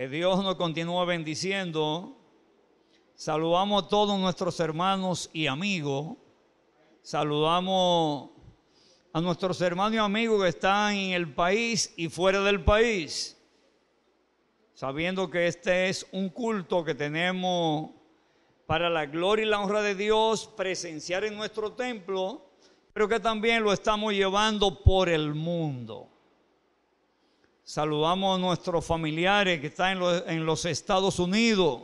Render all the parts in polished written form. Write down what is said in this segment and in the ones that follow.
Que Dios nos continúe bendiciendo. Saludamos a todos nuestros hermanos y amigos. Saludamos a nuestros hermanos y amigos que están en el país y fuera del país, sabiendo que este es un culto que tenemos para la gloria y la honra de Dios, presenciar en nuestro templo, pero que también lo estamos llevando por el mundo. Saludamos a nuestros familiares que están en los Estados Unidos.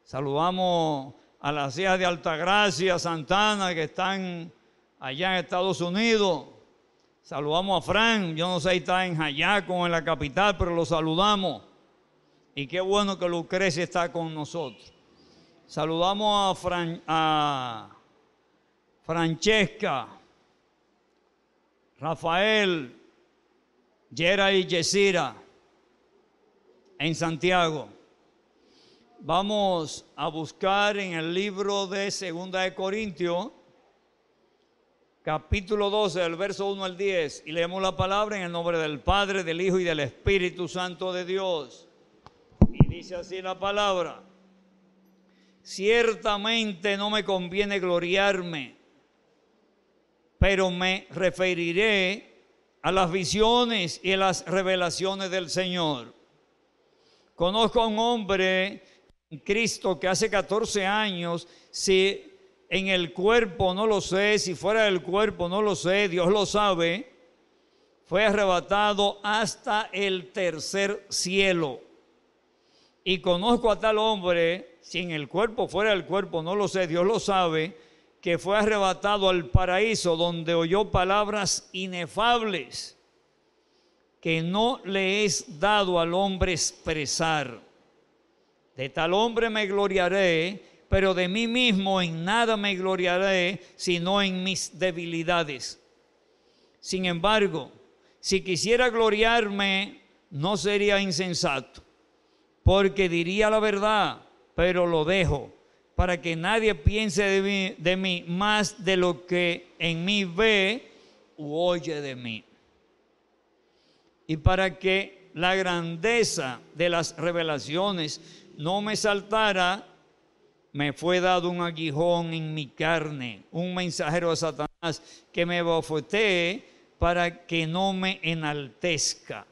Saludamos a las hijas de Altagracia, Santana, que están allá en Estados Unidos. Saludamos a Fran, yo no sé si está en Jayaco o en la capital, pero lo saludamos. Y qué bueno que Lucrecia está con nosotros. Saludamos a Francesca, Rafael, Yera y Yesira en Santiago. Vamos a buscar en el libro de 2 de Corintios, capítulo 12, del verso 1 al 10, y leemos la palabra en el nombre del Padre, del Hijo y del Espíritu Santo de Dios. Y dice así la palabra: ciertamente no me conviene gloriarme, pero me referiré a las visiones y a las revelaciones del Señor. Conozco a un hombre en Cristo que hace 14 años, si en el cuerpo no lo sé, si fuera del cuerpo no lo sé, Dios lo sabe, fue arrebatado hasta el tercer cielo. Y conozco a tal hombre, si en el cuerpo fuera del cuerpo no lo sé, Dios lo sabe, que fue arrebatado al paraíso, donde oyó palabras inefables que no le es dado al hombre expresar. De tal hombre me gloriaré, pero de mí mismo en nada me gloriaré, sino en mis debilidades. Sin embargo, si quisiera gloriarme, no sería insensato, porque diría la verdad, pero lo dejo, para que nadie piense de mí más de lo que en mí ve u oye de mí. Y para que la grandeza de las revelaciones no me saltara, me fue dado un aguijón en mi carne, un mensajero de Satanás que me bofetee para que no me enaltezca.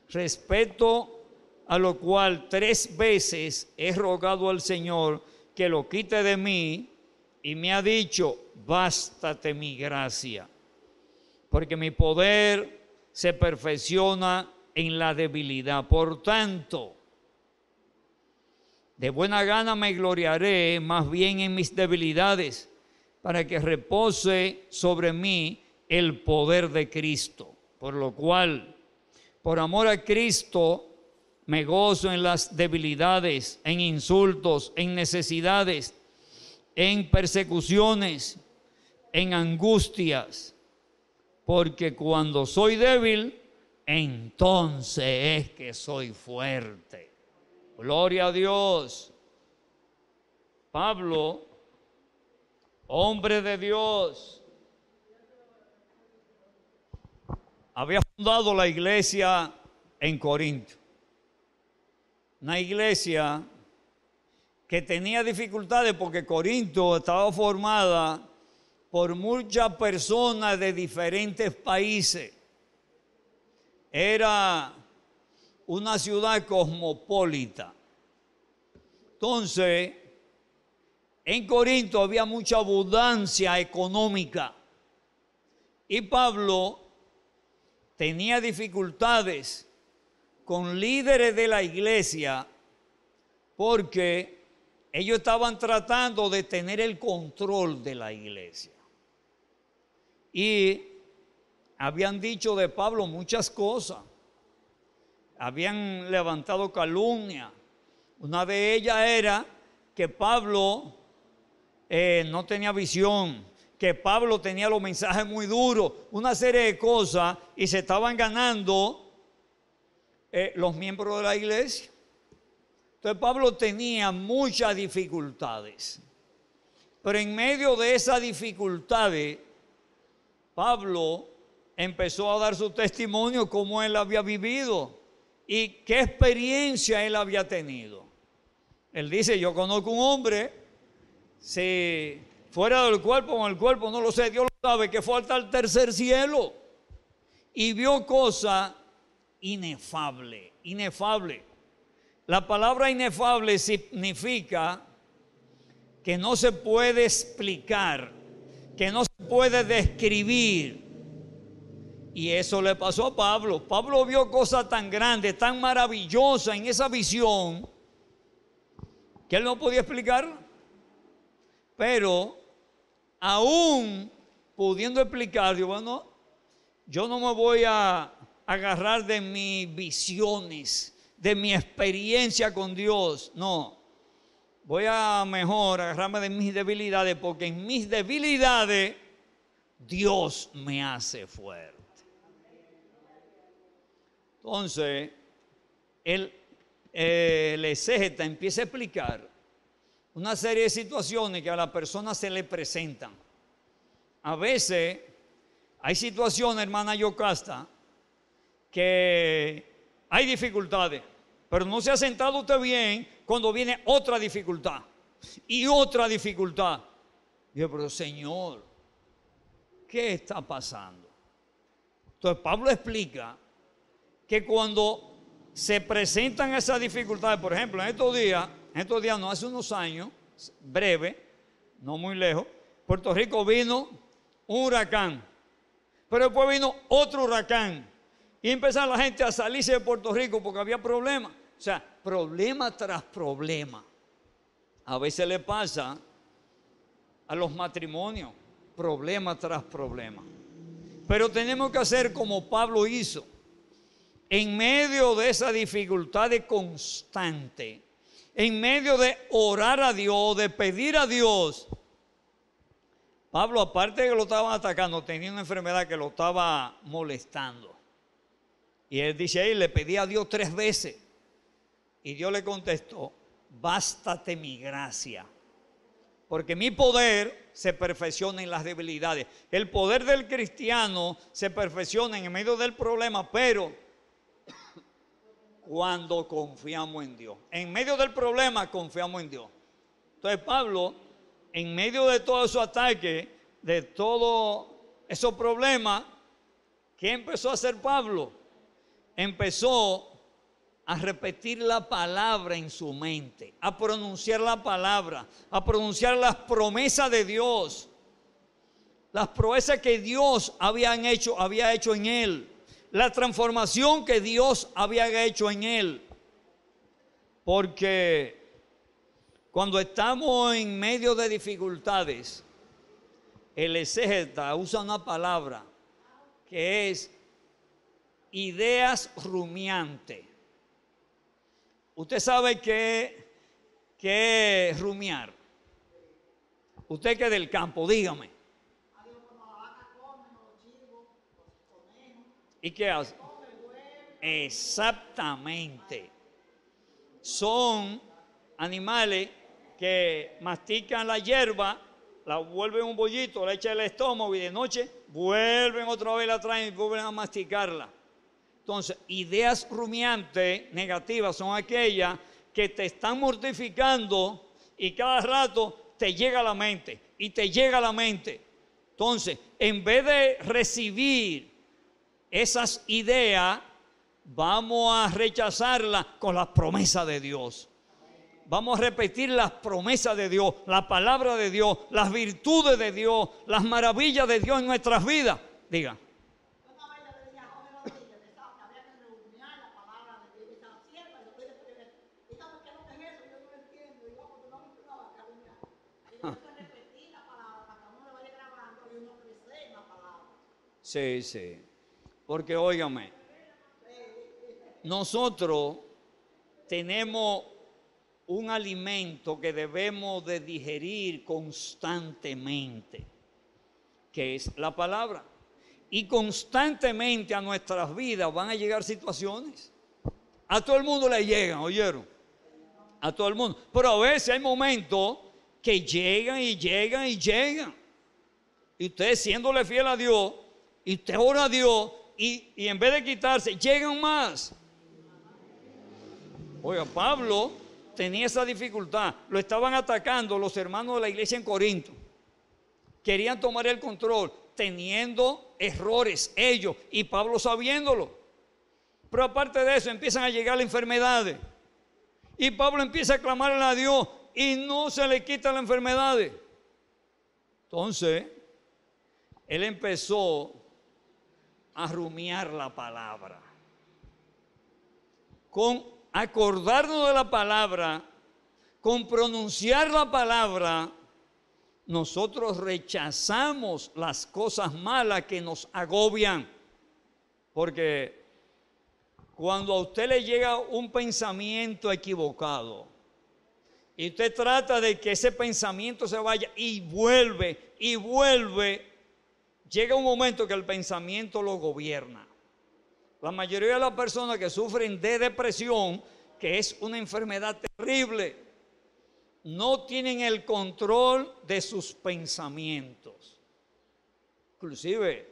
Respecto a lo cual 3 veces he rogado al Señor que lo quite de mí, y me ha dicho: bástate mi gracia, porque mi poder se perfecciona en la debilidad. Por tanto, de buena gana me gloriaré más bien en mis debilidades, para que repose sobre mí el poder de Cristo. Por lo cual, por amor a Cristo, me gozo en las debilidades, en insultos, en necesidades, en persecuciones, en angustias, porque cuando soy débil, entonces es que soy fuerte. Gloria a Dios. Pablo, hombre de Dios, había fundado la iglesia en Corinto. Una iglesia que tenía dificultades porque Corinto estaba formada por muchas personas de diferentes países. Era una ciudad cosmopolita. Entonces, en Corinto había mucha abundancia económica. Y Pablo tenía dificultades con líderes de la iglesia porque ellos estaban tratando de tener el control de la iglesia. Y habían dicho de Pablo muchas cosas. Habían levantado calumnia. Una de ellas era que Pablo no tenía visión, que Pablo tenía los mensajes muy duros, una serie de cosas, y se estaban ganando los miembros de la iglesia. Entonces Pablo tenía muchas dificultades, pero en medio de esas dificultades, Pablo empezó a dar su testimonio, cómo él había vivido y qué experiencia él había tenido. Él dice, yo conozco un hombre, si fuera del cuerpo o en el cuerpo, no lo sé, Dios lo sabe, que fue hasta el tercer cielo y vio cosas inefables, inefable. La palabra inefable significa que no se puede explicar, que no se puede describir. Y eso le pasó a Pablo. Pablo vio cosas tan grandes, tan maravillosas en esa visión, que él no podía explicar. Pero aún pudiendo explicar, digo, bueno, yo no me voy a agarrar de mis visiones, de mi experiencia con Dios. No, voy a mejor agarrarme de mis debilidades, porque en mis debilidades Dios me hace fuerte. Entonces, el exégeta empieza a explicar una serie de situaciones que a la persona se le presentan. A veces hay situaciones, hermana Yocasta, que hay dificultades, pero no se ha sentado usted bien cuando viene otra dificultad y otra dificultad. Digo, pero Señor, ¿qué está pasando? Entonces Pablo explica que cuando se presentan esas dificultades, por ejemplo, en estos días no, hace unos años, breve, no muy lejos, Puerto Rico vino un huracán, pero después vino otro huracán y empezaron la gente a salirse de Puerto Rico porque había problemas. O sea, problema tras problema. A veces le pasa a los matrimonios, problema tras problema. Pero tenemos que hacer como Pablo hizo. En medio de esa dificultad constante, en medio de orar a Dios, de pedir a Dios, Pablo, aparte de que lo estaban atacando, tenía una enfermedad que lo estaba molestando. Y él dice ahí, le pedí a Dios 3 veces. Y Dios le contestó, bástate mi gracia, porque mi poder se perfecciona en las debilidades. El poder del cristiano se perfecciona en medio del problema, pero cuando confiamos en Dios. En medio del problema confiamos en Dios. Entonces Pablo, en medio de todo esos ataques, de todos esos problemas, ¿qué empezó a hacer Pablo? Empezó a repetir la palabra en su mente, a pronunciar la palabra, a pronunciar las promesas de Dios, las promesas que Dios había hecho en él, la transformación que Dios había hecho en él. Porque cuando estamos en medio de dificultades, el exégeta usa una palabra que es ideas rumiantes. Usted sabe qué es rumiar. Usted que es del campo, dígame. ¿Y qué hace? Exactamente. Son animales que mastican la hierba, la vuelven un bollito, la echan el estómago y de noche vuelven otra vez, la traen y vuelven a masticarla. Entonces, ideas rumiantes negativas son aquellas que te están mortificando y cada rato te llega a la mente y te llega a la mente. Entonces, en vez de recibir esas ideas, vamos a rechazarlas con las promesas de Dios. Vamos a repetir las promesas de Dios, la palabra de Dios, las virtudes de Dios, las maravillas de Dios en nuestras vidas. Diga. Sí, sí. Porque óigame, nosotros tenemos un alimento que debemos de digerir constantemente, que es la palabra. Y constantemente a nuestras vidas van a llegar situaciones. A todo el mundo le llegan, ¿oyeron? A todo el mundo. Pero a veces hay momentos que llegan y llegan y llegan. Y usted siéndole fiel a Dios, y usted ora a Dios, y en vez de quitarse, llegan más. Oiga, Pablo tenía esa dificultad. Lo estaban atacando los hermanos de la iglesia en Corinto. Querían tomar el control, teniendo errores ellos y Pablo sabiéndolo. Pero aparte de eso, empiezan a llegar las enfermedades. Y Pablo empieza a clamarle a Dios y no se le quitan las enfermedades. Entonces, él empezó a rumiar la palabra. Con acordarnos de la palabra, con pronunciar la palabra, nosotros rechazamos las cosas malas que nos agobian. Porque cuando a usted le llega un pensamiento equivocado y usted trata de que ese pensamiento se vaya y vuelve, llega un momento que el pensamiento lo gobierna. La mayoría de las personas que sufren de depresión, que es una enfermedad terrible, no tienen el control de sus pensamientos. Inclusive,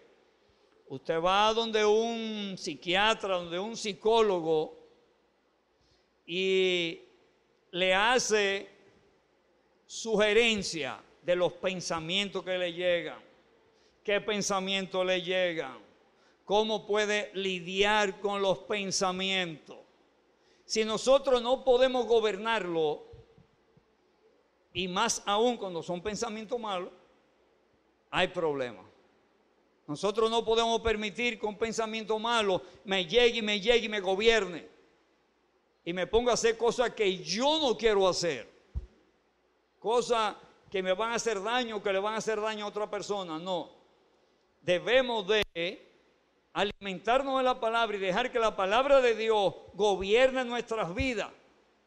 usted va donde un psiquiatra, donde un psicólogo y le hace sugerencia de los pensamientos que le llegan, qué pensamientos le llegan, cómo puede lidiar con los pensamientos. Si nosotros no podemos gobernarlo, y más aún cuando son pensamientos malos, hay problemas. Nosotros no podemos permitir que un pensamiento malo me llegue y me gobierne y me ponga a hacer cosas que yo no quiero hacer, cosas que me van a hacer daño, que le van a hacer daño a otra persona. No, debemos de alimentarnos de la palabra y dejar que la palabra de Dios gobierne nuestras vidas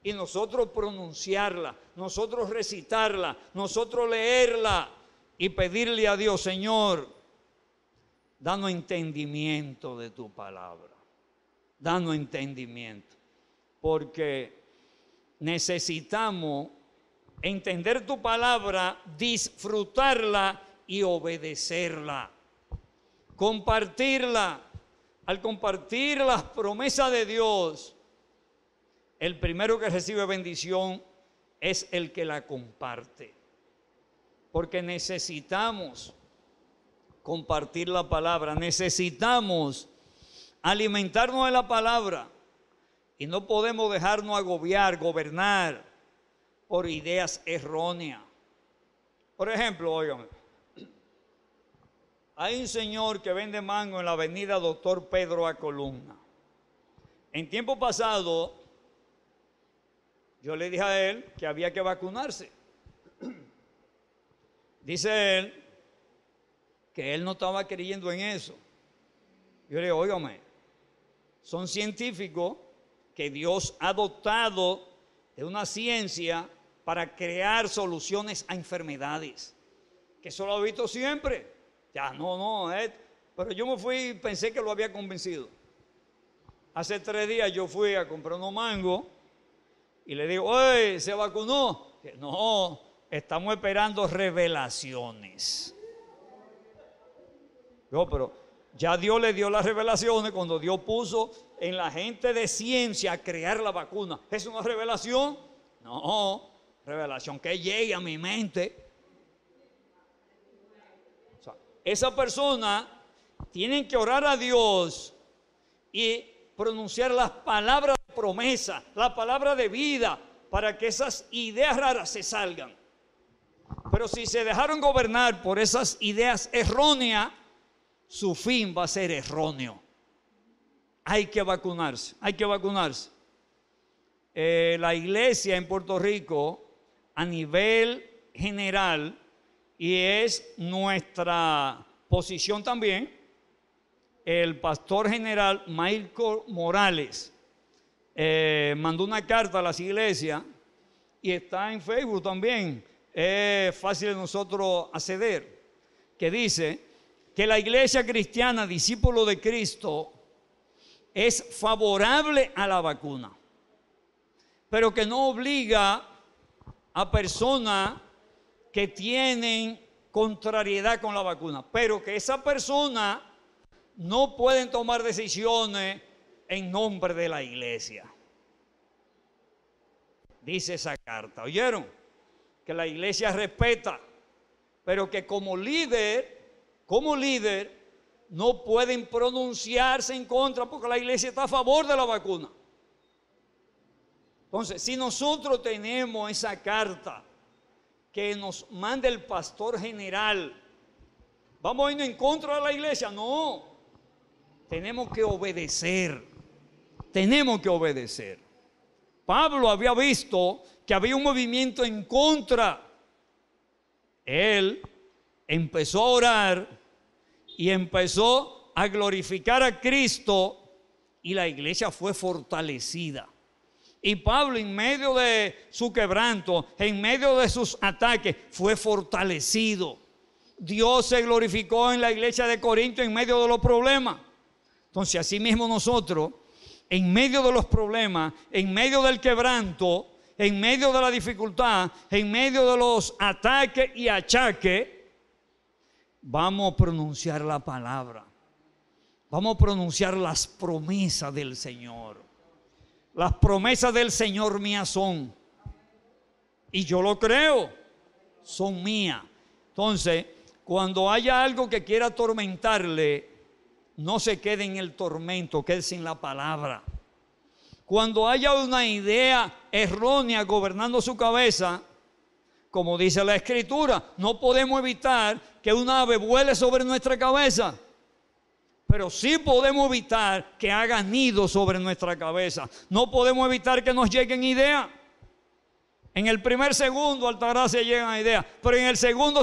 y nosotros pronunciarla, nosotros recitarla, nosotros leerla y pedirle a Dios: Señor, danos entendimiento de tu palabra, danos entendimiento, porque necesitamos entender tu palabra, disfrutarla y obedecerla, compartirla. Al compartir las promesas de Dios, el primero que recibe bendición es el que la comparte, porque necesitamos compartir la palabra, necesitamos alimentarnos de la palabra y no podemos dejarnos agobiar, gobernar por ideas erróneas. Por ejemplo, óigame, hay un señor que vende mango en la avenida Doctor Pedro A. Columna. En tiempo pasado, yo le dije a él que había que vacunarse. Dice él que él no estaba creyendo en eso. Yo le digo: óigame, son científicos que Dios ha dotado de una ciencia para crear soluciones a enfermedades, que eso lo he visto siempre. Ya, pero yo me fui y pensé que lo había convencido. Hace 3 días yo fui a comprar unos mangos y le digo: oye, ¿se vacunó? No, estamos esperando revelaciones. No, pero ya Dios le dio las revelaciones cuando Dios puso en la gente de ciencia a crear la vacuna. ¿Es una revelación? No, revelación que llegue a mi mente. O sea, esa persona tiene que orar a Dios y pronunciar las palabras de promesa, la palabra de vida, para que esas ideas raras se salgan. Pero si se dejaron gobernar por esas ideas erróneas, su fin va a ser erróneo. Hay que vacunarse, hay que vacunarse. La iglesia en Puerto Rico, a nivel general, y es nuestra posición también, el pastor general Michael Morales mandó una carta a las iglesias y está en Facebook también, es fácil de nosotros acceder, que dice que la iglesia cristiana, discípulo de Cristo, es favorable a la vacuna, pero que no obliga a personas que tienen contrariedad con la vacuna, pero que esa persona no pueden tomar decisiones en nombre de la iglesia. dice esa carta. ¿Oyeron? Que la iglesia respeta, pero que como líder, no pueden pronunciarse en contra porque la iglesia está a favor de la vacuna. Entonces, si nosotros tenemos esa carta que nos manda el pastor general, ¿vamos a ir en contra de la iglesia? No, tenemos que obedecer, Pablo había visto que había un movimiento en contra. Él empezó a orar y empezó a glorificar a Cristo y la iglesia fue fortalecida. Y Pablo, en medio de su quebranto, en medio de sus ataques, fue fortalecido. Dios se glorificó en la iglesia de Corinto en medio de los problemas. Entonces, así mismo nosotros, en medio de los problemas, en medio del quebranto, en medio de la dificultad, en medio de los ataques y achaques, vamos a pronunciar la palabra. Vamos a pronunciar las promesas del Señor. Las promesas del Señor mías son, y yo lo creo, son mías. Entonces, cuando haya algo que quiera atormentarle, no se quede en el tormento, quédese en la palabra. Cuando haya una idea errónea gobernando su cabeza, como dice la Escritura, no podemos evitar que un ave vuele sobre nuestra cabeza, pero sí podemos evitar que haga nido sobre nuestra cabeza. No podemos evitar que nos lleguen ideas. En el primer segundo, Altagracia, llegan ideas, pero en el segundo,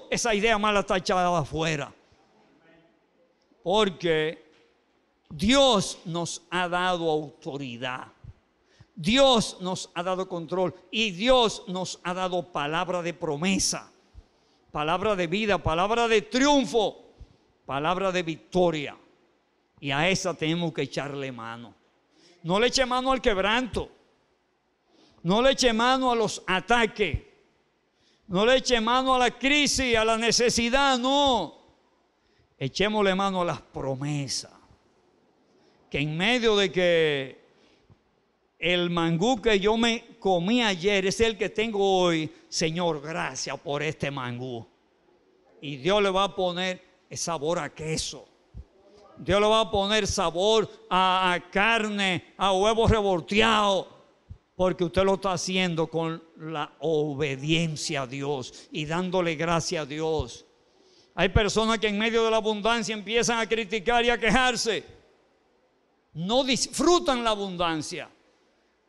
esa idea mala está echada afuera. Porque Dios nos ha dado autoridad, Dios nos ha dado control y Dios nos ha dado palabra de promesa, palabra de vida, palabra de triunfo, palabra de victoria. Y a esa tenemos que echarle mano. No le eche mano al quebranto, no le eche mano a los ataques, no le eche mano a la crisis, a la necesidad, no. Echémosle mano a las promesas. Que en medio de que el mangú que yo me comí ayer es el que tengo hoy, Señor, gracias por este mangú. Y Dios le va a poner sabor a queso. Dios le va a poner sabor a carne, a huevos revolteados. Porque usted lo está haciendo con la obediencia a Dios y dándole gracias a Dios. Hay personas que en medio de la abundancia empiezan a criticar y a quejarse. No disfrutan la abundancia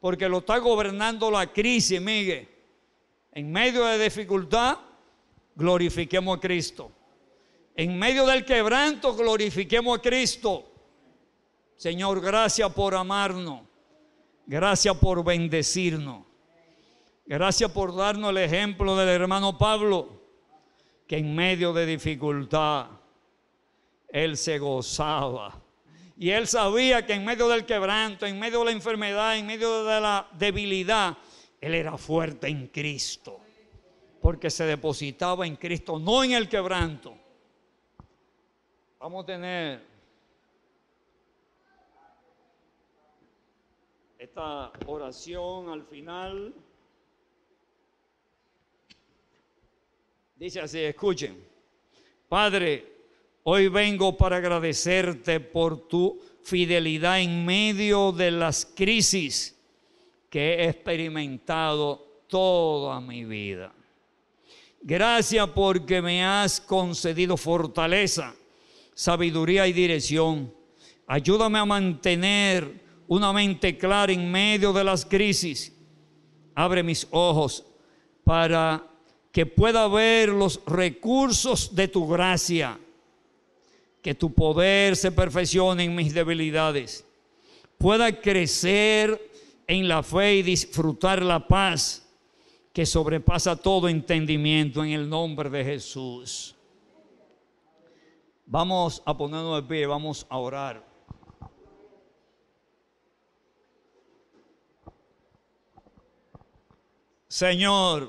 porque lo está gobernando la crisis, Miguel. En medio de dificultad, glorifiquemos a Cristo. En medio del quebranto, glorifiquemos a Cristo. Señor, gracias por amarnos. Gracias por bendecirnos. Gracias por darnos el ejemplo del hermano Pablo, que en medio de dificultad él se gozaba. Y él sabía que en medio del quebranto, en medio de la enfermedad, en medio de la debilidad, él era fuerte en Cristo. Porque se depositaba en Cristo, no en el quebranto. Vamos a tener esta oración al final. Dice así, escuchen. Padre, hoy vengo para agradecerte por tu fidelidad en medio de las crisis que he experimentado toda mi vida. Gracias porque me has concedido fortaleza, sabiduría y dirección. Ayúdame a mantener una mente clara en medio de las crisis. Abre mis ojos para que pueda ver los recursos de tu gracia. Que tu poder se perfeccione en mis debilidades. Pueda crecer en la fe y disfrutar la paz que sobrepasa todo entendimiento, en el nombre de Jesús. Vamos a ponernos de pie, vamos a orar. Señor,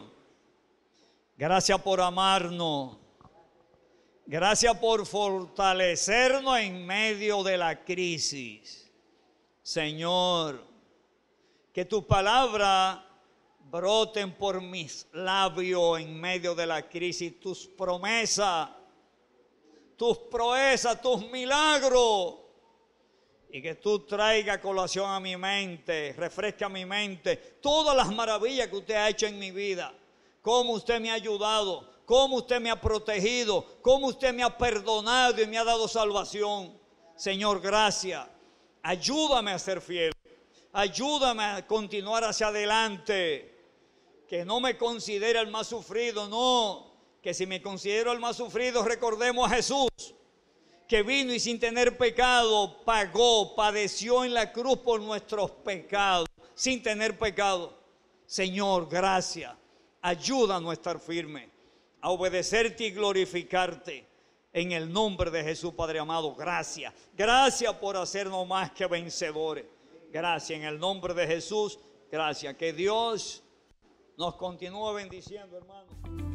gracias por amarnos. Gracias por fortalecernos en medio de la crisis. Señor, que tu palabra broten por mis labios en medio de la crisis tus promesas, tus proezas, tus milagros. Y que tú traigas colación a mi mente, refresca mi mente todas las maravillas que usted ha hecho en mi vida. Cómo usted me ha ayudado, cómo usted me ha protegido, cómo usted me ha perdonado y me ha dado salvación. Señor, gracias. Ayúdame a ser fiel. Ayúdame a continuar hacia adelante. Que no me considere el más sufrido, no. Que si me considero el más sufrido, recordemos a Jesús, que vino y sin tener pecado, pagó, padeció en la cruz por nuestros pecados, sin tener pecado. Señor, gracias. Ayúdanos a estar firmes, a obedecerte y glorificarte. En el nombre de Jesús, Padre amado, gracias. Gracias por hacernos más que vencedores. Gracias en el nombre de Jesús. Gracias. Que Dios nos continúe bendiciendo, hermanos.